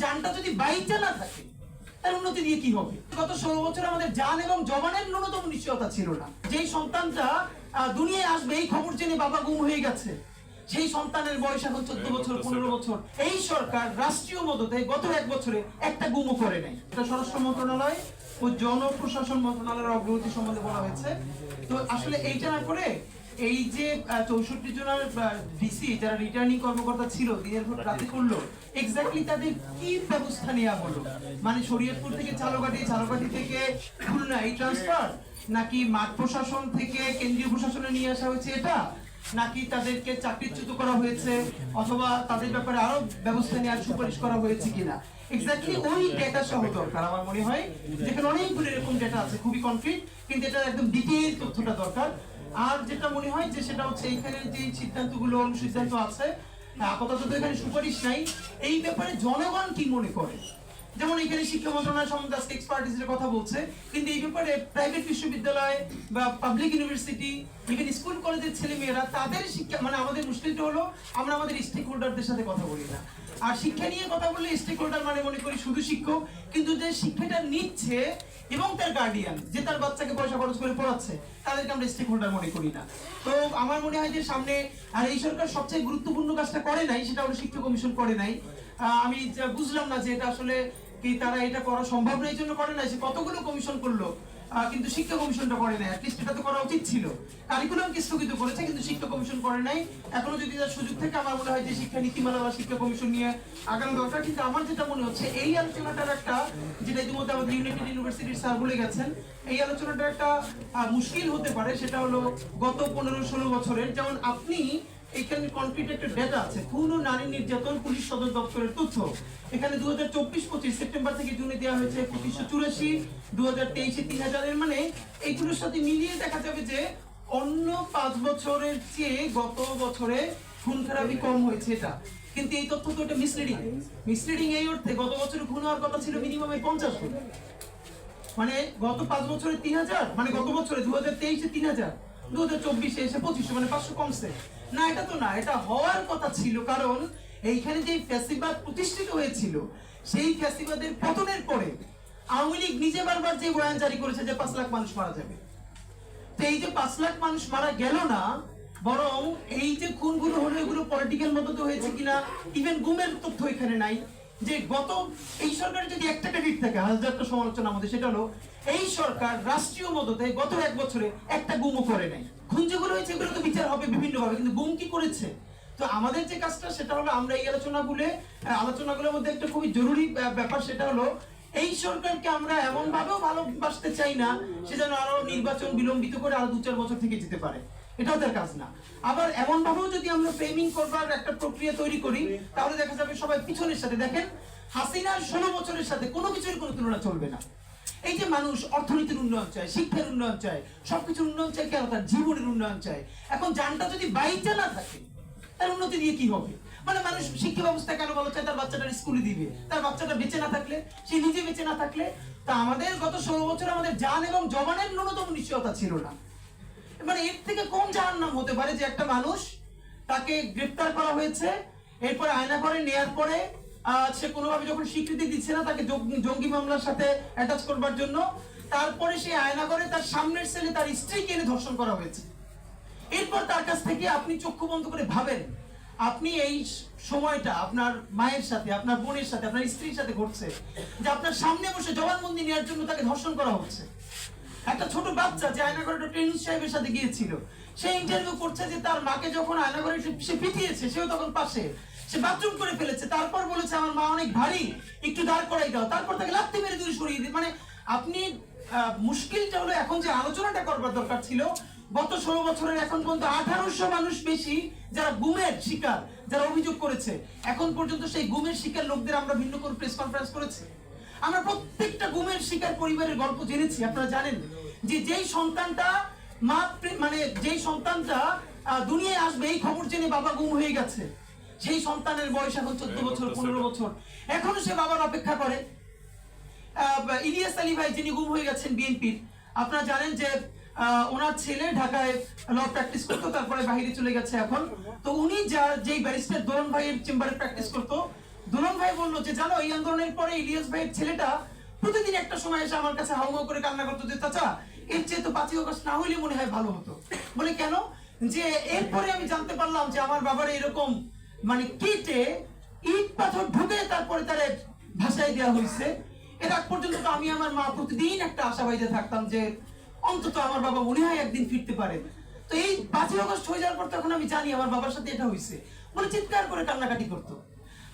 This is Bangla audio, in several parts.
জানটা যদি বাইচা না থাকে তার উন্নতি দিয়ে কি হবে? গত 16 বছর আমাদের জান এবং জবানের ন্যূনতম নিশ্চয়তা ছিল না। যেই সন্তানটা দুনিয়ায় আসবে এই খবর জেনে বাবা গুম হয়ে গেছে, সেই সন্তানের বয়স এখন 14 বছর 15 বছর। এই সরকার রাষ্ট্রীয় মদতে গত 1 বছরে একটা গুমও করে নাই। এটা স্বরাষ্ট্র মন্ত্রণালয় ও জনপ্রশাসন মন্ত্রণালয়ের অগ্রগতি সম্বন্ধে বলা হয়েছে। তো আসলে এইটা না করে এই যে 64 জনের ডিসি যারা রিটার্নিং কর্মকর্তা ছিল দিনের ভোট রাতে করলো, এক্স্যাক্টলি তাদের কি ব্যবস্থা নেওয়া হলো? মানে শরীয়তপুর থেকে চালকাঠি থেকে খুলনা এই ট্রান্সফার, নাকি মাঠ প্রশাসন থেকে কেন্দ্রীয় প্রশাসনে নিয়ে আসা হয়েছে এটা, নাকি তাদেরকে চাকরিচ্যুত করা হয়েছে, অথবা তাদের ব্যাপারে আরো ব্যবস্থা নেওয়ার সুপারিশ করা হয়েছে কিনা? এক্স্যাক্টলি ওই ডেটা সহ দরকার আমার মনে হয়। যেখানে অনেকগুলো এরকম ডেটা আছে খুবই কনক্রিট, কিন্তু এটা একদম ডিটেইল তথ্যটা দরকার। আর যেটা মনে হয় যে সেটা হচ্ছে এখানে যে সিদ্ধান্তগুলো অনুসিদ্ধান্ত আছে, আপাতত তো এখানে সুপারিশ নাই, এই ব্যাপারে জনগণ কি মনে করে? যেমন এখানে শিক্ষা মন্ত্রণালয় সম্বন্ধে আজকে এক্সপার্টিসের কথা বলছে, কিন্তু এই ব্যাপারে প্রাইভেট বিশ্ববিদ্যালয় বা পাবলিক ইউনিভার্সিটি, ইভেন স্কুল কলেজের ছেলে মেয়েরা তাদের শিক্ষা, মানে আমাদের মুশকিলটা হলো আমরা আমাদের স্টেক হোল্ডারদের সাথে কথা বলি না। আর শিক্ষা নিয়ে কথা বললে স্টেক হোল্ডার মানে মনে করি শুধু শিক্ষক, কিন্তু যে শিক্ষাটা নিচ্ছে এবং তার গার্ডিয়ান যে তার বাচ্চাকে পয়সা খরচ করে পড়াচ্ছে, তাদেরকে আমরা স্টেক হোল্ডার মনে করি না। তো আমার মনে হয় যে সামনে, আর এই সরকার সবচেয়ে গুরুত্বপূর্ণ কাজটা করে নাই, সেটা হলো শিক্ষা কমিশন করে নাই। আমি বুঝলাম না যে এটা আসলে কি তারা এটা করা সম্ভব না এই জন্য করে নাই। সে কতগুলো কমিশন করলো, কিন্তু শিক্ষা কমিশনটা করে নাই। অ্যাটলিস্ট এটা তো করা উচিত ছিল। কারিকুলামকে স্থগিত করেছে কিন্তু শিক্ষা কমিশন করে নাই। এখনো যদি তার সুযোগ থেকে আমার মনে হয় যে শিক্ষা নীতিমালা বা শিক্ষা কমিশন নিয়ে আগানো দরকার। কিন্তু আমার যেটা মনে হচ্ছে এই আলোচনাটার একটা, যেটা ইতিমধ্যে আমাদের ইউনাইটেড ইউনিভার্সিটির স্যার বলে গেছেন, এই আলোচনাটার একটা মুশকিল হতে পারে। সেটা হলো গত 15-16 বছরের, যেমন আপনি এখানে কনক্রিট একটা ডেটা আছে, খুন ও নারী নির্যাতন পুলিশ সদর দপ্তরের তথ্য। এখানে 2024-25 সেপ্টেম্বর থেকে জুনে দেওয়া হয়েছে 2584, 2023-এ 3000। মানে এইগুলোর সাথে মিলিয়ে দেখা যাবে যে অন্য 5 বছরের চেয়ে গত বছরে খুন খারাপি কম হয়েছে এটা। কিন্তু এই তথ্য তো এটা মিসলিডিং এই অর্থে গত বছরে খুন হওয়ার কথা ছিল মিনিমাম 50 খুন। মানে গত 5 বছরে 3000, মানে গত বছরে 2023-এ 3000, 2024-এ এসে 2500, মানে 500 কমছে না। এটা তো না, এটা হওয়ার কথা ছিল। কারণ এইখানে যে ফ্যাসিবাদ প্রতিষ্ঠিত হয়েছিল, সেই ফ্যাসিবাদের পতনের পরে আওয়ামী লীগ নিজে বারবার যে বয়ান জারি করেছে যে 5 লাখ মানুষ মারা যাবে। তো এই যে 5 লাখ মানুষ মারা গেল না, বরং এই যে খুনগুলো হলো এগুলো পলিটিক্যাল মদতে হয়েছে কিনা, ইভেন গুমের তথ্য এখানে নাই। যে গত এই সরকারের যদি একটা ক্রেডিট থাকে, হাজারটা সমালোচনা আমাদের, সেটা হলো এই সরকার রাষ্ট্রীয় মদতে গত 1 বছরে একটা গুমও করে নাই। খুন যেগুলো হয়েছে এগুলো তো বিচার হবে বিভিন্নভাবে, কিন্তু গুম কি করেছে? তো আমাদের যে কাজটা সেটা হলো আমরা এই আলোচনাগুলোর মধ্যে একটা খুবই জরুরি ব্যাপার, সেটা হলো এই সরকারকে আমরা এমন ভাবেও ভালোবাসতে চাই না সে যেন আরো নির্বাচন বিলম্বিত করে আরো 2-4 বছর থেকে যেতে পারে, এটাও তার কাজ না। আবার এমন ভাবেও যদি আমরা ফ্রেমিং করবার একটা প্রক্রিয়া তৈরি করি, তাহলে দেখা যাবে সবাই পিছনের সাথে, দেখেন হাসিনার 16 বছরের সাথে কোনো কিছুর কোনো তুলনা চলবে না। এই যে মানুষ অর্থনীতির উন্নয়ন চায়, শিক্ষার উন্নয়ন চায়, সবকিছুর উন্নয়ন চায়, কেন? তার জীবনের উন্নয়ন চায়। এখন জানটা যদি বাইচা না থাকে তার উন্নতি দিয়ে কি হবে? মানে মানুষ শিক্ষা ব্যবস্থা কেন ভালো চায়? তার বাচ্চাটা স্কুলে দিবে, তার বাচ্চাটা বেঁচে না থাকলে, সে নিজে বেঁচে না থাকলে। তা আমাদের গত 16 বছর আমাদের জান এবং জবানের ন্যূনতম নিশ্চয়তা ছিল না। মানে এর থেকে কম জাহান্নাম হতে পারে যে একটা মানুষ, তাকে গ্রেফতার করা হয়েছে, এরপরে আয়না করে নেয়ার পরে সে কোনোভাবে যখন স্বীকৃতি দিচ্ছে না তাকে জঙ্গি মামলার সাথে অ্যাটাচ করবার জন্য, তারপরে সে আয়না করে তার সামনের সেলে তার স্ত্রীকে এনে ধর্ষণ করা হয়েছে। এরপর তার কাছ থেকে আপনি চক্ষু বন্ধ করে ভাবেন, আপনি এই সময়টা আপনার মায়ের সাথে, আপনার বোনের সাথে, আপনার স্ত্রীর সাথে ঘটছে, যে আপনার সামনে বসে জবানবন্দি নেওয়ার জন্য তাকে ধর্ষণ করা হচ্ছে। একটা ছোট বাচ্চা যে আয়নাঘরে ট্রেনিং সাহেবের সাথে গিয়েছিল, সে ইন্টারভিউ করছে যে তার মাকে যখন আয়নাঘরে সে পিটিয়েছে, সেও তখন পাশে, সে বাথরুম করে ফেলেছে, তারপর বলেছে আমার মা অনেক ভারী, একটু দাঁড় করাই দাও, তারপর তাকে লাথি মেরে দূরে সরিয়ে দিই। মানে আপনি মুশকিলটা হলো এখন যে আলোচনাটা করবার দরকার ছিল, গত 16 বছরের এখন পর্যন্ত 1800 মানুষ বেশি যারা গুমের শিকার, যারা অভিযোগ করেছে, এখন পর্যন্ত সেই গুমের শিকার লোকদের আমরা ভিন্ন করে প্রেস কনফারেন্স করেছি। আমরা প্রত্যেকটা গুমের শিকার পরিবারের গল্প জেনেছি। আপনারা জানেন যে যেই সন্তানটা যেই সন্তানটা দুনিয়ায় আসবে এই খবর জেনে বাবা গুম হয়ে গেছে, সেই সন্তানের বয়স এখন 14 বছর 15 বছর, এখনো সে বাবার অপেক্ষা করে। ইলিয়াস আলী ভাই যিনি গুম হয়ে গেছেন বিএনপির, আপনারা জানেন যে ওনার ছেলে ঢাকায় ল প্র্যাকটিস করতো, তারপরে বাইরে চলে গেছে এখন। তো উনি যেই ব্যারিস্টার দোলন ভাইয়ের চেম্বারে প্র্যাকটিস করতো, দুলন ভাই বললো যে জানো এই আন্দোলনের পরে ইলিয়াস ভাইয়ের ছেলেটা প্রতিদিন একটা সময় এসে আমার কাছে হাউমাউ করে কান্না করতো যে চাচা এর চেয়ে তো 5ই আগস্ট না হইলে মনে হয় ভালো হতো। বলে কেন? যে এরপরে আমি জানতে পারলাম যে আমার বাবার এরকম মানে কেটে ইট পাথর ঢুকে তারপরে তারে ভাসায় দেওয়া হয়েছে। এর আগ পর্যন্ত তো আমি আমার মা প্রতিদিন একটা আশাবাদীতে থাকতাম যে অন্তত আমার বাবা মনে হয় একদিন ফিরতে পারে। তো এই 5ই আগস্ট হয়ে যাওয়ার পর তখন আমি জানি আমার বাবার সাথে এটা হয়েছে বলে চিৎকার করে কান্নাকাটি করতো।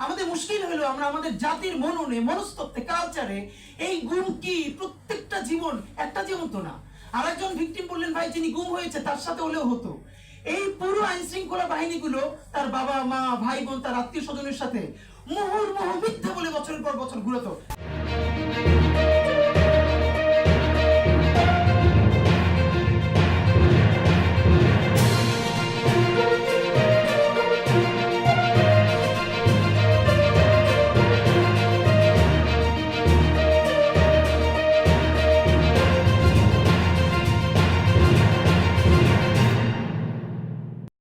আমাদের মুশকিল হলো আমরা আমাদের জাতির মননে মনস্তত্ত্বে কালচারে এই গুম কি প্রত্যেকটা জীবন একটা জীবন তো না। আরেকজন ভিকটিম বললেন ভাই যিনি গুম হয়েছে তার সাথে হলেও হতো। এই পুরো আইন শৃঙ্খলা বাহিনীগুলো তার বাবা মা ভাই বোন তার আত্মীয় স্বজনের সাথে মুহুর্মুহু মিথ্যা বলে বছরের পর বছর ঘুরতো।